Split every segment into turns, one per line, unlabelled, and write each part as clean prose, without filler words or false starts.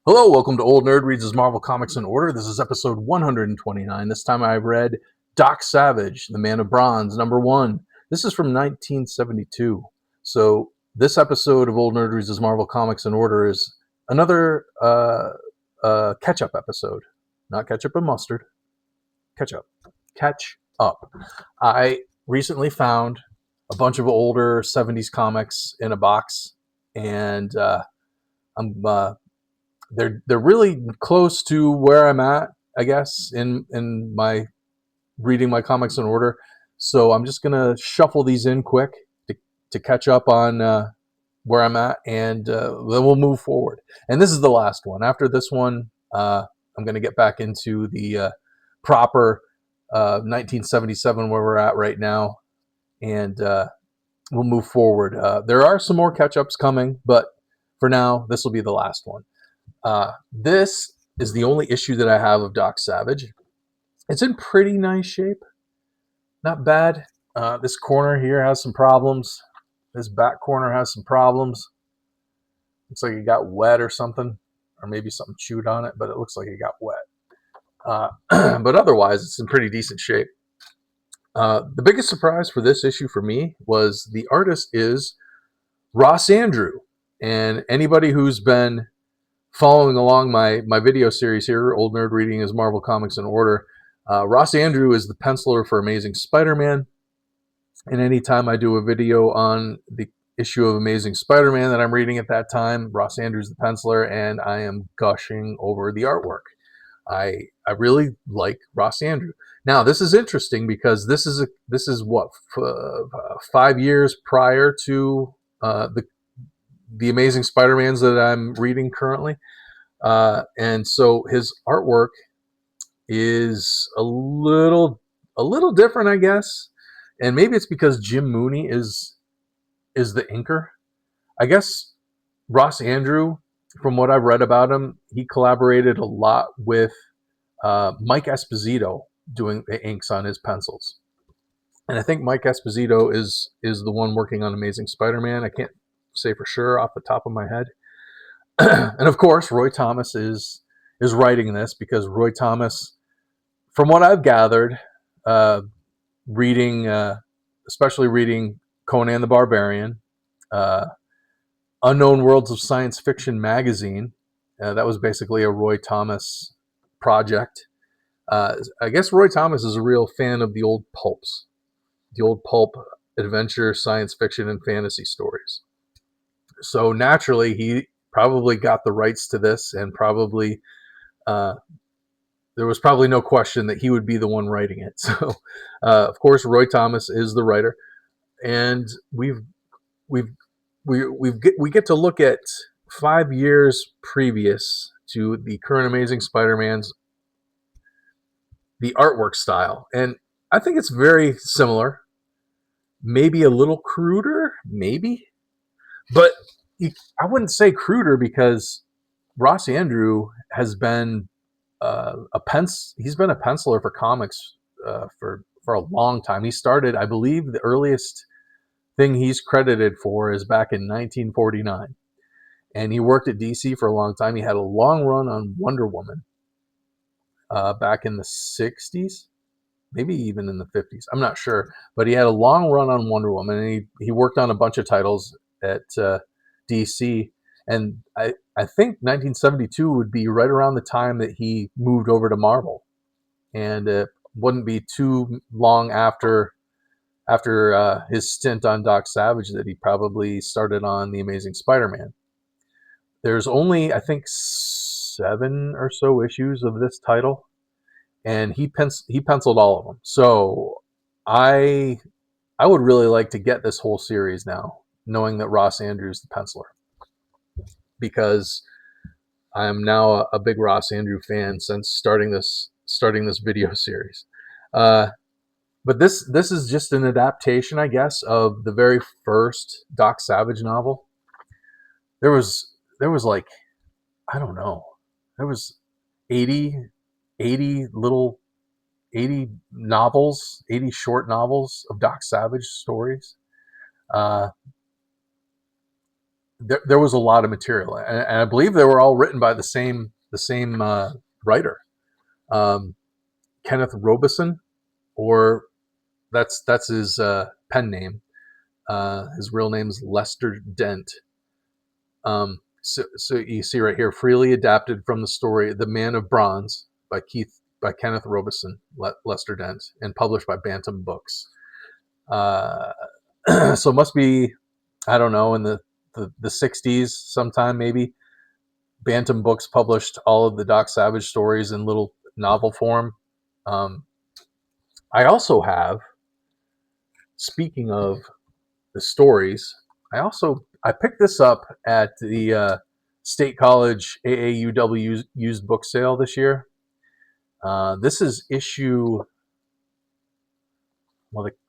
Hello, welcome to Old Nerd Reads His Marvel Comics in Order. This is episode 129. This time I read Doc Savage, The Man of Bronze, #1. This is from 1972. So this episode of Old Nerd Reads His Marvel Comics in Order is another catch-up episode. Not ketchup and mustard. Catch-up. Catch up. I recently found a bunch of older 70s comics in a box, and I'm they're really close to where I'm at, I guess, in my reading my comics in order. So I'm just gonna shuffle these in quick to catch up on where I'm at, and then we'll move forward. And this is the last one. After this one, I'm gonna get back into the proper 1977 where we're at right now, and we'll move forward. There are some more catch-ups coming, but for now, this will be the last one. This is the only issue that I have of Doc Savage. It's in pretty nice shape. Not bad. This corner here has some problems. This back corner has some problems. Looks like it got wet or something. Or maybe something chewed on it, but it looks like it got wet. But otherwise, it's in pretty decent shape. The biggest surprise for this issue for me was the artist is Ross Andru. And anybody who's been following along my video series here, Old Nerd Reading His Marvel Comics in Order, Ross Andru is the penciler for Amazing Spider-Man. And anytime I do a video on the issue of Amazing Spider-Man that I'm reading at that time, Ross Andru is the penciler, and I am gushing over the artwork. I really like Ross Andru. Now, this is interesting because this is what 5 years prior to the Amazing Spider-Mans that I'm reading currently. And so his artwork is a little different, I guess. And maybe it's because Jim Mooney is the inker. I guess Ross Andru, from what I've read about him, he collaborated a lot with Mike Esposito doing the inks on his pencils. And I think Mike Esposito is the one working on Amazing Spider-Man. I can't say for sure off the top of my head. And of course, Roy Thomas is writing this because Roy Thomas, from what I've gathered, reading, especially reading Conan the Barbarian, Unknown Worlds of Science Fiction magazine, that was basically a Roy Thomas project. I guess Roy Thomas is a real fan of the old pulps, the old pulp adventure, science fiction, and fantasy stories. So naturally, he probably got the rights to this, and probably there was probably no question that he would be the one writing it. So, of course, Roy Thomas is the writer, and we get to look at 5 years previous to the current Amazing Spider-Man's the artwork style, and I think it's very similar. Maybe a little cruder, maybe, but I wouldn't say cruder because Ross Andru has been he's been a penciler for comics for a long time. He started, I believe, the earliest thing he's credited for is back in 1949, and he worked at DC for a long time. He had a long run on Wonder Woman back in the 60s, maybe even in the 50s. I'm not sure, but he had a long run on Wonder Woman, and he worked on a bunch of titles at DC. And I think 1972 would be right around the time that he moved over to Marvel, and it wouldn't be too long after his stint on Doc Savage that he probably started on the Amazing Spider-Man. There's only, I think, 7 or so issues of this title, and he penciled all of them. So I would really like to get this whole series now, knowing that Ross Andru is the penciler, because I am now a big Ross Andru fan since starting this video series. But this is just an adaptation, I guess, of the very first Doc Savage novel. There was like, I don't know, there was 80 novels, 80 short novels of Doc Savage stories. there was a lot of material, and I believe they were all written by the same writer, um, Kenneth Robeson, or that's his pen name. His real name is Lester Dent. So you see right here, freely adapted from the story "The Man of Bronze" by Kenneth Robeson, Lester Dent, and published by Bantam Books. Uh, so it must be, I don't know, in the 60s sometime maybe. Bantam Books published all of the Doc Savage stories in little novel form. Um, I also have, speaking of the stories, I picked this up at the State College AAUW used book sale this year. This is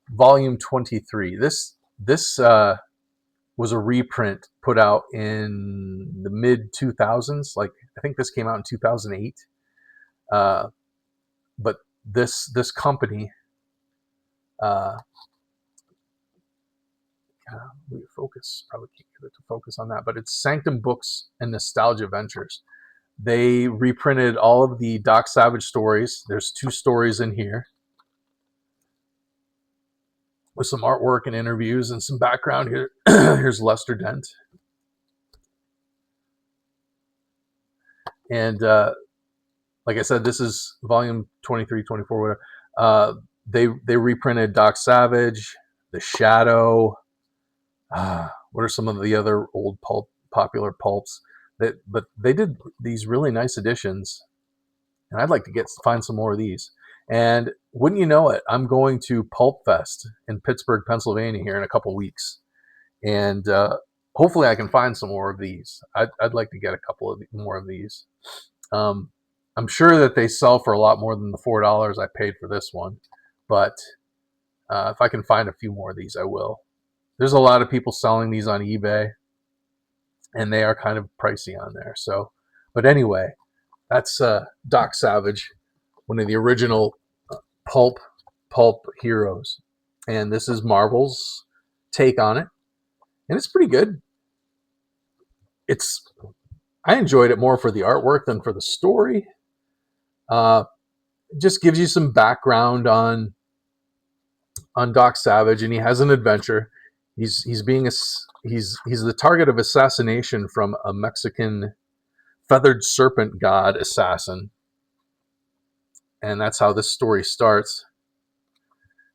volume 23. This was a reprint put out in the mid 2000s. Like, I think this came out in 2008. But this company, uh, focus, probably can't get it to focus on that, but it's Sanctum Books and Nostalgia Ventures. They reprinted all of the Doc Savage stories. There's 2 stories in here with some artwork and interviews and some background here. Here's Lester Dent. And like I said, this is volume 23, 24, whatever. They reprinted Doc Savage, The Shadow. What are some of the other old popular pulps? But they did these really nice editions, and I'd like to find some more of these. And wouldn't you know it, I'm going to PulpFest in Pittsburgh, Pennsylvania here in a couple weeks, and hopefully I can find some more of these. I'd like to get a couple of more of these. I'm sure that they sell for a lot more than the $4 I paid for this one, but if I can find a few more of these, I will. There's a lot of people selling these on eBay, and they are kind of pricey on there. So, but anyway, that's Doc Savage, one of the original pulp heroes, and this is Marvel's take on it, and it's pretty good. I enjoyed it more for the artwork than for the story. It just gives you some background on Doc Savage, and he has an adventure. He's the target of assassination from a Mexican feathered serpent god assassin, and that's how this story starts.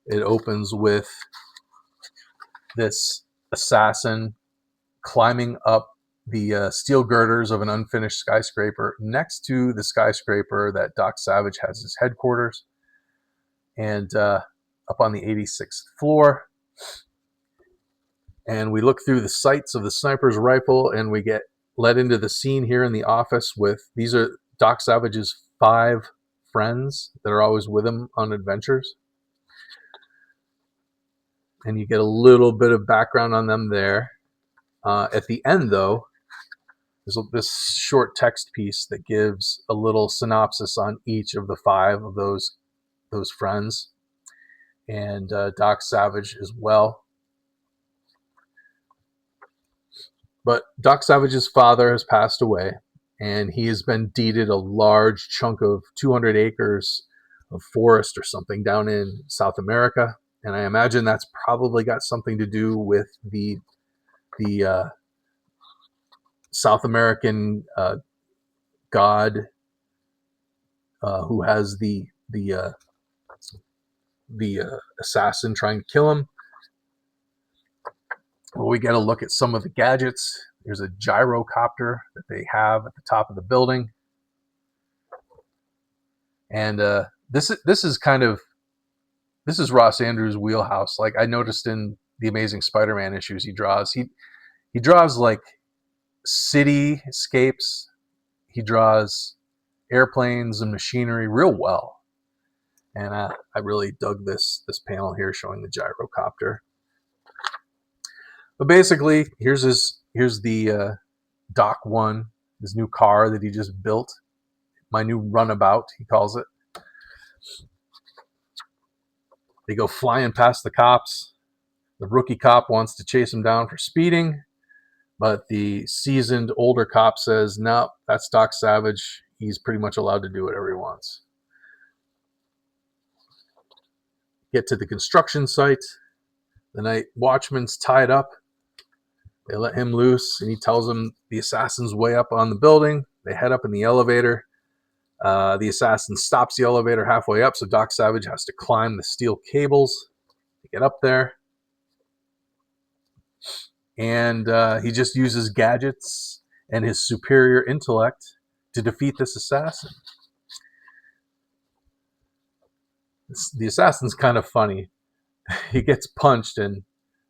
It opens with this assassin climbing up the steel girders of an unfinished skyscraper next to the skyscraper that Doc Savage has his headquarters, and up on the 86th floor. And we look through the sights of the sniper's rifle, and we get led into the scene here in the office with, these are Doc Savage's 5 friends that are always with him on adventures. And you get a little bit of background on them there. At the end, though, there's this short text piece that gives a little synopsis on each of the 5 of those friends, and Doc Savage as well. But Doc Savage's father has passed away, and he has been deeded a large chunk of 200 acres of forest or something down in South America. And I imagine that's probably got something to do with the South American god who has the assassin trying to kill him. Well, we get a look at some of the gadgets. There's a gyrocopter that they have at the top of the building, and this is Ross Andru's wheelhouse. Like, I noticed in the Amazing Spider-Man issues he draws, he draws like cityscapes. He draws airplanes and machinery real well, and I really dug this panel here showing the gyrocopter. But basically, here's the Doc 1, his new car that he just built. My new runabout, he calls it. They go flying past the cops. The rookie cop wants to chase him down for speeding, But the seasoned older cop says, no, that's Doc Savage. He's pretty much allowed to do whatever he wants. Get to the construction site. The night watchman's tied up. They let him loose, and he tells them the assassin's way up on the building. They head up in the elevator. The assassin stops the elevator halfway up, so Doc Savage has to climb the steel cables to get up there. And he just uses gadgets and his superior intellect to defeat this assassin. The assassin's kind of funny. He gets punched and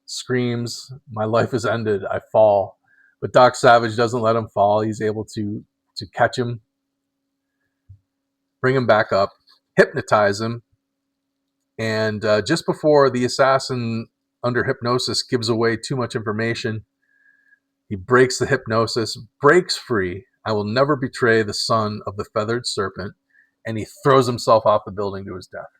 screams, "My life is ended, I fall." But Doc Savage doesn't let him fall. He's able to catch him, bring him back up, hypnotize him, and just before the assassin under hypnosis gives away too much information, he breaks the hypnosis, breaks free. "I will never betray the son of the feathered serpent," and he throws himself off the building to his death.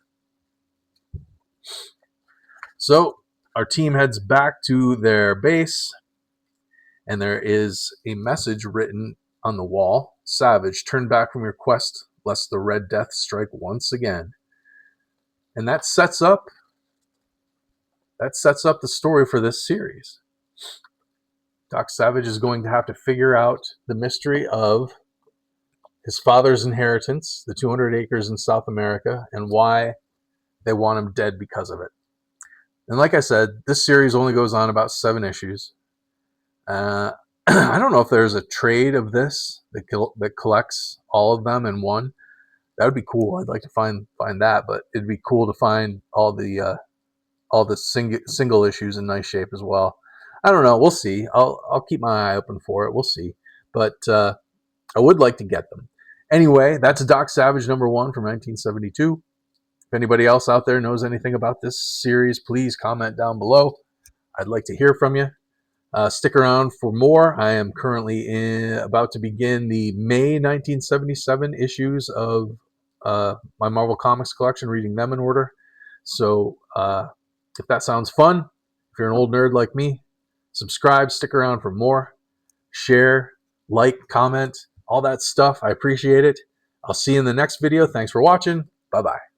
So our team heads back to their base, and there is a message written on the wall. "Savage, turn back from your quest, lest the Red Death strike once again." And that sets up the story for this series. Doc Savage is going to have to figure out the mystery of his father's inheritance, the 200 acres in South America, and why they want him dead because of it. And like I said, this series only goes on about 7 issues. I don't know if there's a trade of this that collects all of them in one. That would be cool. I'd like to find that, but it'd be cool to find all the single issues in nice shape as well. I don't know. We'll see. I'll keep my eye open for it. We'll see. But I would like to get them. Anyway, that's Doc Savage #1 from 1972. If anybody else out there knows anything about this series, please comment down below. I'd like to hear from you. Stick around for more. I am currently about to begin the May 1977 issues of my Marvel Comics collection, reading them in order. So if that sounds fun, if you're an old nerd like me, subscribe, stick around for more, share, like, comment, all that stuff. I appreciate it. I'll see you in the next video. Thanks for watching. Bye-bye.